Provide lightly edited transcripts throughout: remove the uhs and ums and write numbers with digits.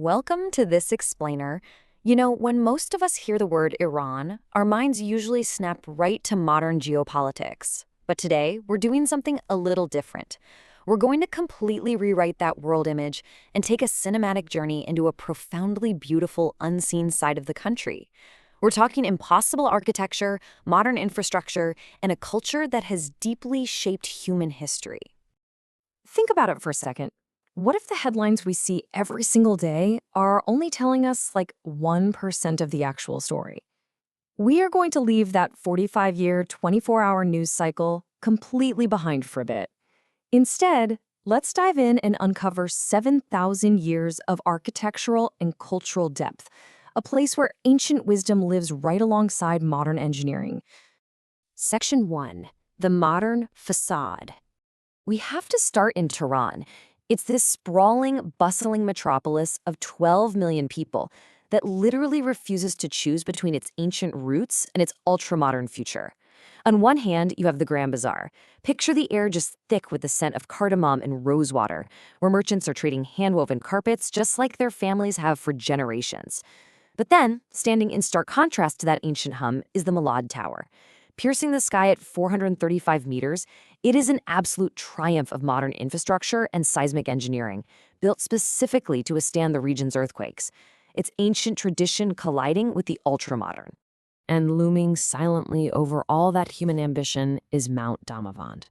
welcome to this explainer. You know, when most of us hear the word Iran, our minds usually snap right to modern geopolitics. But today, we're doing something a little different. We're going to completely rewrite that world image and take a cinematic journey into a profoundly beautiful, unseen side of the country. We're talking impossible architecture, modern infrastructure, and a culture that has deeply shaped human history. Think about it for a second. What if the headlines we see every single day are only telling us like 1% of the actual story? We are going to leave that 45-year, 24-hour news cycle completely behind for a bit. Instead, let's dive in and uncover 7,000 years of architectural and cultural depth, a place where ancient wisdom lives right alongside modern engineering. Section 1. The Modern Facade. We have to start in Tehran. It's this sprawling, bustling metropolis of 12 million people that literally refuses to choose between its ancient roots and its ultra-modern future. On one hand, you have the Grand Bazaar. Picture the air just thick with the scent of cardamom and rosewater, where merchants are trading hand-woven carpets just like their families have for generations. But then, standing in stark contrast to that ancient hum is the Malad Tower. Piercing the sky at 435 meters, it is an absolute triumph of modern infrastructure and seismic engineering, built specifically to withstand the region's earthquakes. Its ancient tradition colliding with the ultra-modern. And looming silently over all that human ambition is Mount Damavand.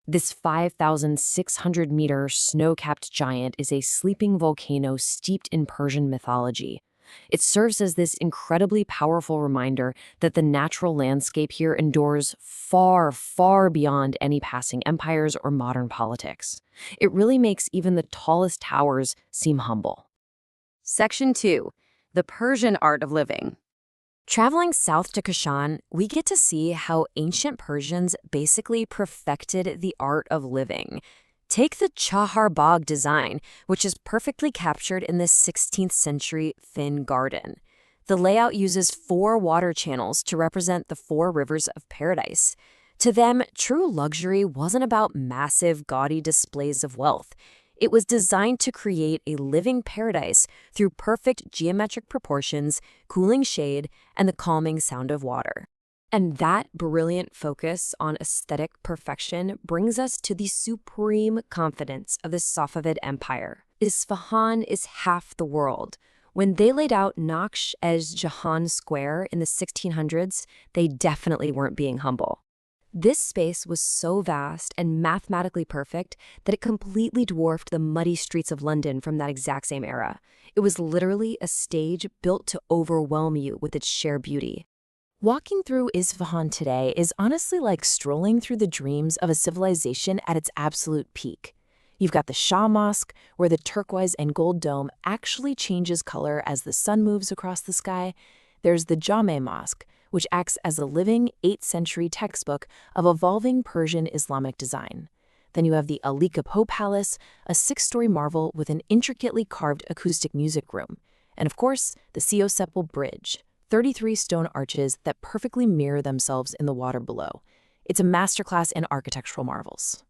This 5,600-meter snow-capped giant is a sleeping volcano steeped in Persian mythology. It serves as this incredibly powerful reminder that the natural landscape here endures far, far beyond any passing empires or modern politics. It really makes even the tallest towers seem humble. Section 2. The Persian Art of Living. Traveling south to Kashan, we get to see how ancient Persians basically perfected the art of living. Take the Chahar Bagh design, which is perfectly captured in this 16th century thin garden. The layout uses 4 water channels to represent the 4 rivers of paradise. To them, true luxury wasn't about massive, gaudy displays of wealth. It was designed to create a living paradise through perfect geometric proportions, cooling shade, and the calming sound of water. And that brilliant focus on aesthetic perfection brings us to the supreme confidence of the Safavid Empire. Isfahan is half the world. When they laid out Naqsh-e-Jahan Square in the 1600s, they definitely weren't being humble. This space was so vast and mathematically perfect that it completely dwarfed the muddy streets of London from that exact same era. It was literally a stage built to overwhelm you with its sheer beauty. Walking through Isfahan today is honestly like strolling through the dreams of a civilization at its absolute peak. You've got the Shah Mosque, where the turquoise and gold dome actually changes color as the sun moves across the sky. There's the Jame Mosque, which acts as a living 8th century textbook of evolving Persian Islamic design. Then you have the Ali Kapo Palace, a 6-story marvel with an intricately carved acoustic music room. And of course, the Sio Sepul Bridge, 33 stone arches that perfectly mirror themselves in the water below. It's a masterclass in architectural marvels.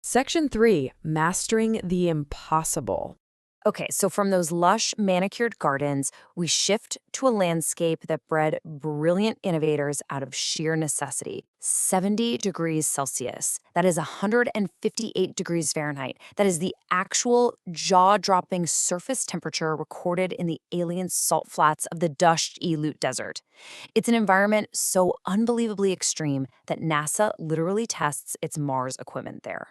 Section 3. Mastering the Impossible. Okay, so from those lush, manicured gardens, we shift to a landscape that bred brilliant innovators out of sheer necessity. 70 degrees Celsius. That is 158 degrees Fahrenheit. That is the actual jaw-dropping surface temperature recorded in the alien salt flats of the Dasht-e-Lut Desert. It's an environment so unbelievably extreme that NASA literally tests its Mars equipment there.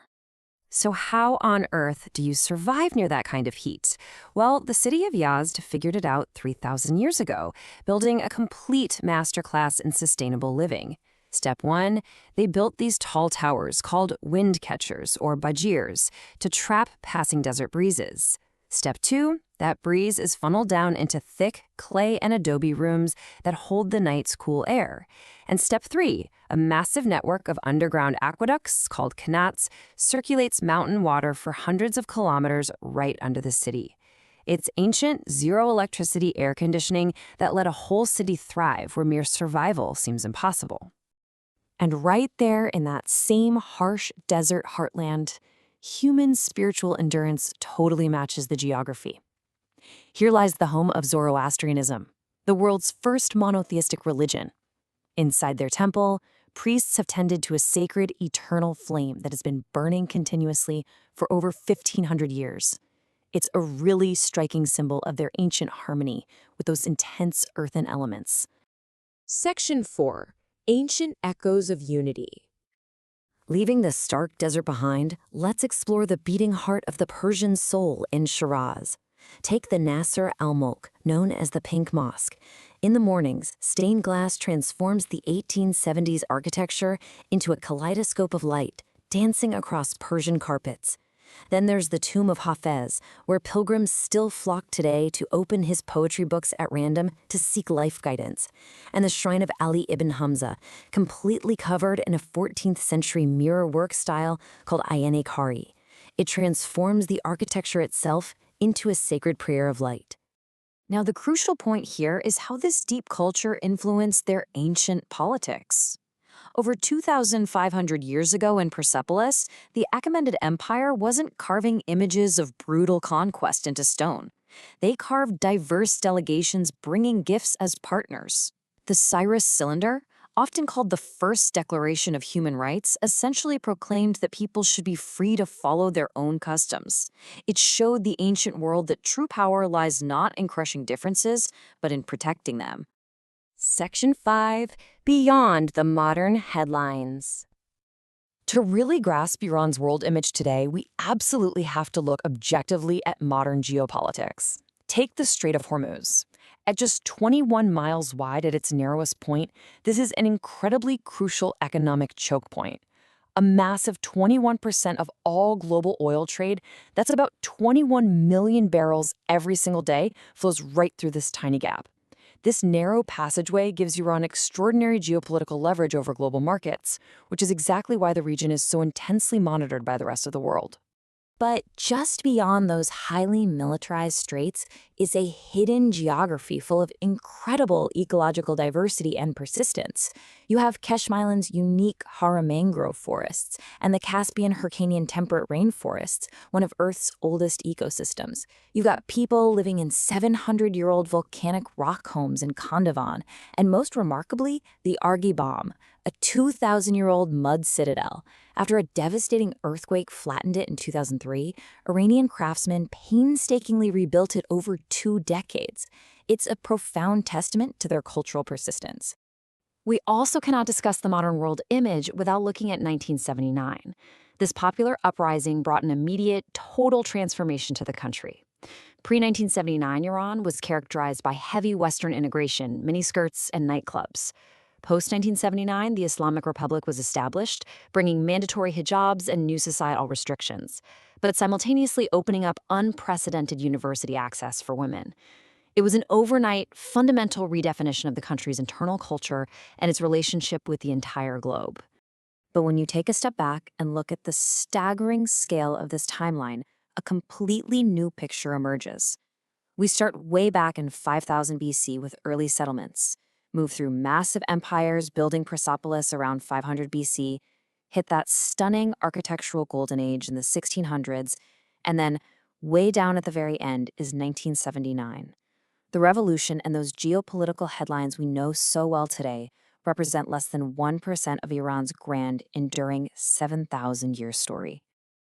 So how on earth do you survive near that kind of heat? Well, the city of Yazd figured it out 3,000 years ago, building a complete masterclass in sustainable living. Step 1, they built these tall towers called wind catchers or bajirs to trap passing desert breezes. Step 2, that breeze is funneled down into thick clay and adobe rooms that hold the night's cool air. And step 3, a massive network of underground aqueducts called qanats circulates mountain water for hundreds of kilometers right under the city. It's ancient, zero-electricity air conditioning that let a whole city thrive where mere survival seems impossible. And right there in that same harsh desert heartland, human spiritual endurance totally matches the geography. Here lies the home of Zoroastrianism, the world's first monotheistic religion. Inside their temple, priests have tended to a sacred, eternal flame that has been burning continuously for over 1,500 years. It's a really striking symbol of their ancient harmony with those intense earthen elements. Section 4. Ancient Echoes of Unity. Leaving the stark desert behind, let's explore the beating heart of the Persian soul in Shiraz. Take the Nasr al-Mulk, known as the Pink Mosque. In the mornings, stained glass transforms the 1870s architecture into a kaleidoscope of light, dancing across Persian carpets. Then there's the tomb of Hafez, where pilgrims still flock today to open his poetry books at random to seek life guidance. And the shrine of Ali ibn Hamza, completely covered in a 14th century mirror work style called Ayene Kari. It transforms the architecture itself into a sacred prayer of light. Now, the crucial point here is how this deep culture influenced their ancient politics. Over 2,500 years ago in Persepolis, the Achaemenid Empire wasn't carving images of brutal conquest into stone. They carved diverse delegations bringing gifts as partners. The Cyrus Cylinder, often called the first declaration of human rights, essentially proclaimed that people should be free to follow their own customs. It showed the ancient world that true power lies not in crushing differences, but in protecting them. Section 5. Beyond the modern headlines. To really grasp Iran's world image today, we absolutely have to look objectively at modern geopolitics. Take the Strait of Hormuz. At just 21 miles wide at its narrowest point, this is an incredibly crucial economic choke point. A massive 21% of all global oil trade, that's about 21 million barrels every single day, flows right through this tiny gap. This narrow passageway gives Iran extraordinary geopolitical leverage over global markets, which is exactly why the region is so intensely monitored by the rest of the world. But just beyond those highly militarized straits is a hidden geography full of incredible ecological diversity and persistence. You have Keshim Island's unique Hara mangrove forests and the Caspian Hyrcanian temperate rainforests, one of Earth's oldest ecosystems. You've got people living in 700-year-old volcanic rock homes in Khandavan, and most remarkably, the Arghibam, a 2,000-year-old mud citadel. After a devastating earthquake flattened it in 2003, Iranian craftsmen painstakingly rebuilt it over 2 decades. It's a profound testament to their cultural persistence. We also cannot discuss the modern world image without looking at 1979. This popular uprising brought an immediate, total transformation to the country. Pre-1979 Iran was characterized by heavy Western integration, miniskirts, and nightclubs. Post-1979, the Islamic Republic was established, bringing mandatory hijabs and new societal restrictions, but simultaneously opening up unprecedented university access for women. It was an overnight, fundamental redefinition of the country's internal culture and its relationship with the entire globe. But when you take a step back and look at the staggering scale of this timeline, a completely new picture emerges. We start way back in 5000 BC with early settlements, move through massive empires building Persepolis around 500 BC, hit that stunning architectural golden age in the 1600s, and then way down at the very end is 1979. The revolution and those geopolitical headlines we know so well today represent less than 1% of Iran's grand, enduring 7,000-year story.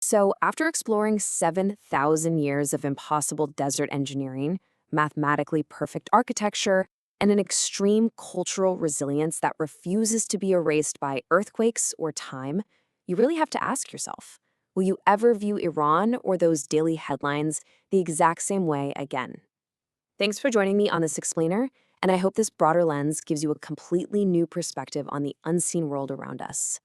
So after exploring 7,000 years of impossible desert engineering, mathematically perfect architecture, and an extreme cultural resilience that refuses to be erased by earthquakes or time, you really have to ask yourself, will you ever view Iran or those daily headlines the exact same way again? Thanks for joining me on this explainer, and I hope this broader lens gives you a completely new perspective on the unseen world around us.